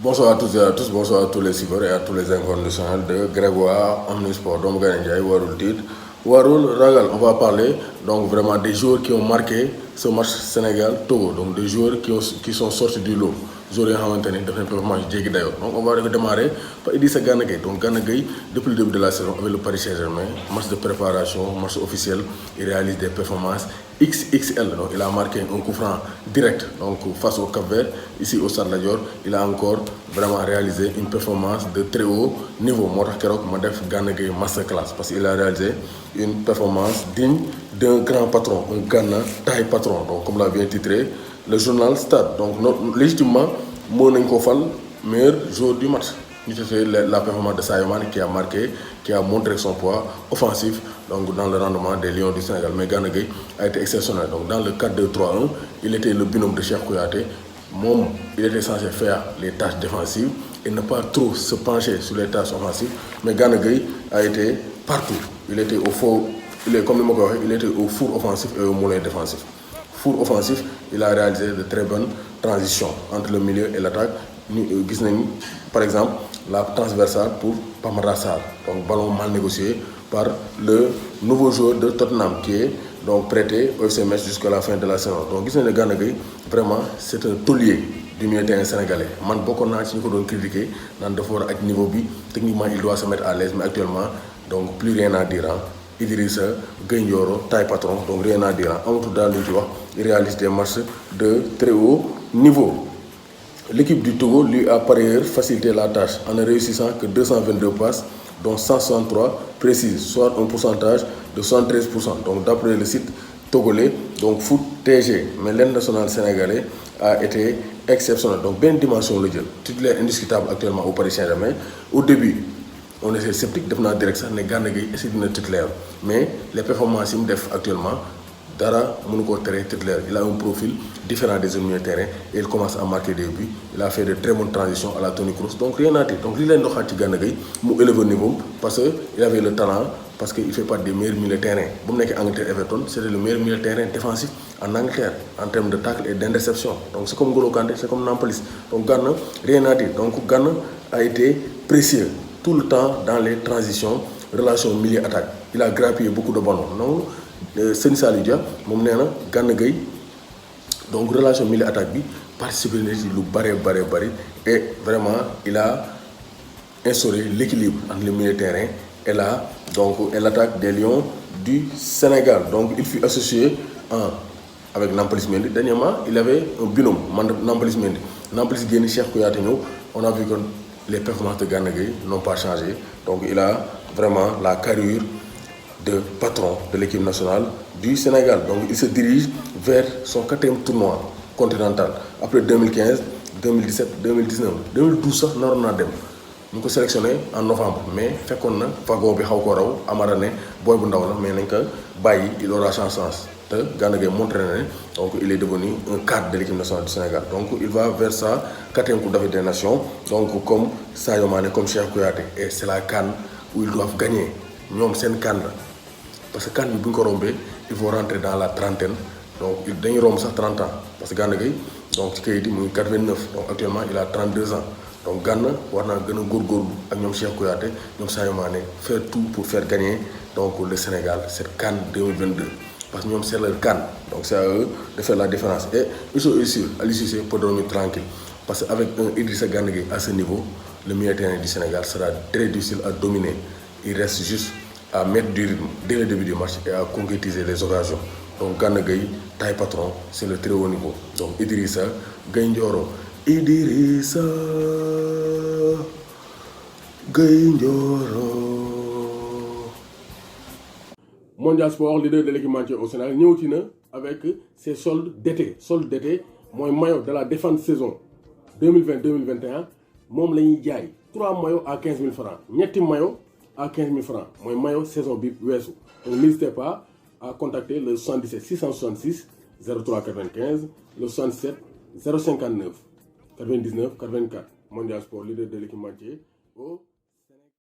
Bonsoir à toutes et à tous, bonsoir à tous les suiveurs et à tous les inconditionnels de Grégoire Omnisport. Donc, Warul Titre, Warul Ragal. On va parler donc vraiment des joueurs qui ont marqué ce match Sénégal-Togo. Donc, des joueurs qui sont sortis du lot. Joueurs qui ont maintenu une performance jéggi d'ailleurs. Donc, on va démarrer par Idrissa Gana Gueye. Donc, Gana Gueye, depuis le début de la saison, avec le Paris Saint-Germain, match de préparation, match officiel, il réalise des performances XXL. Donc, il a marqué un coup franc direct donc, face au Cap-Vert, ici au Stade Lat Dior. Il a encore vraiment réalisé une performance de très haut niveau. Moi, je suis Gana Gueye masterclass parce qu'il a réalisé une performance digne d'un grand patron, un Gana taille patron. Donc, comme l'a bien titré le journal Stade. Donc, légitimement, Monen Kofal, meilleur joueur du match. C'est la performance de Sadio Mané qui a marqué, qui a montré son poids offensif donc dans le rendement des Lions du Sénégal. Mais Gana Gueye a été exceptionnel. Donc dans le 4-2-3-1, il était le binôme de Cheikh Kouyaté. Il était censé faire les tâches défensives et ne pas trop se pencher sur les tâches offensives. Mais Gana Gueye a été partout. Il était au four, il était au four offensif et au moulin défensif. Four offensif, il a réalisé de très bonnes transitions entre le milieu et l'attaque. Par exemple, la transversale pour Pamara Sarr, donc ballon mal négocié par le nouveau joueur de Tottenham qui est donc prêté au FC Metz jusqu'à la fin de la saison. Donc, le Gana Gueye, vraiment, c'est un taulier du milieu terrain sénégalais. Man, beaucoup de gens qui ont critiqué dans le niveau B, techniquement, il doit se mettre à l'aise, mais actuellement, donc plus rien à dire. Idrissa Gueye taille patron, donc rien à dire. En tout cas, il réalise des matchs de très haut niveau. L'équipe du Togo lui a par ailleurs facilité la tâche en ne réussissant que 222 passes, dont 163 précises, soit un pourcentage de 73%. Donc d'après le site togolais, donc Foot TG, mais l'aile national sénégalais a été exceptionnel. Donc bien dimension le jeu, titulaire indiscutable actuellement au Paris Saint-Germain. Au début, on était sceptique de faire direct ça, mais Gana Gueye essaie de titulaire. Mais les performances qu'il fait actuellement, Dara Mounouko Terre titulaire, il a un profil différent des autres milieux de terrain et il commence à marquer des buts. Il a fait de très bonnes transitions à la Toni Kroos. Donc rien à dire. Donc il a un Gana Gueye, il élève le niveau parce qu'il avait le talent, parce qu'il fait partie des meilleurs milieux de terrain. Si vous êtes Angleterre Everton, c'était le meilleur milieu de terrain défensif en Angleterre en termes de tacle et d'interception. Donc c'est comme Golo Kanté, c'est comme Nampalys. Donc Gana, rien à dire. Donc Gana a été précieux tout le temps dans les transitions, relations milieu-attaque. Il a grappillé beaucoup de ballons. Donc, Seni Salou Dia moom nee na Gana Gueye donc relation milieu attaque bi participer na ci lu bari et vraiment il a instauré l'équilibre entre le milieu de terrain et l'attaque des Lions du Sénégal. Donc il fut associé avec Nampalys Mendy. Dernièrement il avait un binôme Nampalys Mendy. Nampalys génn Cheikh Kouyaté ñëw. On a vu que les performances de Gana Gueye n'ont pas changé. Donc il a vraiment la carrure de patron de l'équipe nationale du Sénégal. Donc il se dirige vers son 4e tournoi continental. Après 2015, 2017, 2019, 2012 sax naroon naa dem. Ñu ko sélectionné en novembre mais fekkoon na wagon bi xaw ko raw Amara ne boy bu ndaw la mais nañ ko bàyyi il aura chance. Te Gana Gueye montré na donc il est devenu un cadre de l'équipe nationale du Sénégal. Donc il va vers sa 4e Coupe d'Afrique des Nations. Donc comme Sadio Mané, comme Cheikh Kouyaté. Et c'est la CAN où ils doivent gagner. Ñoom seen CAN la. Parce que quand il faut rentrer dans la trentaine. Donc, il a 30 ans. Parce que Gana Gueye, donc, il est 89. Donc, actuellement, il a 32 ans. Donc, Gana, il a avec Cheikh Kouyaté, Sadio Mané, faire tout pour faire gagner donc, le Sénégal, cette CAN 2022. Parce que c'est leur CAN. Donc, c'est à eux de faire la différence. Et ils sont sûrs, à l'issue, pour dormir tranquille. Parce qu'avec un Idrissa Gana Gueye à ce niveau, le milieu terrain du Sénégal sera très difficile à dominer. Il reste juste à mettre du rythme dès le début du match et à concrétiser les occasions. Donc Gana Gueye, taille patron, c'est le très haut niveau. Donc Idrissa Gueye Ndioro. Idrissa Gueye Ndioro. Mondial Sport, leader de l'équipementier au Sénégal, ñëwati na avec ses soldes d'été. Solde d'été mooy maillot de la défense saison 2020-2021 moom la ñuy jaay 3 maillots à 15 000 francs ñetti maillots à 15 000 francs mooy maillot saison bi weesu. Donc n'hésitez pas à contacter le 77 666 03 95 le 67 059 99 84 Mondial Sport, leader de l'équipementier au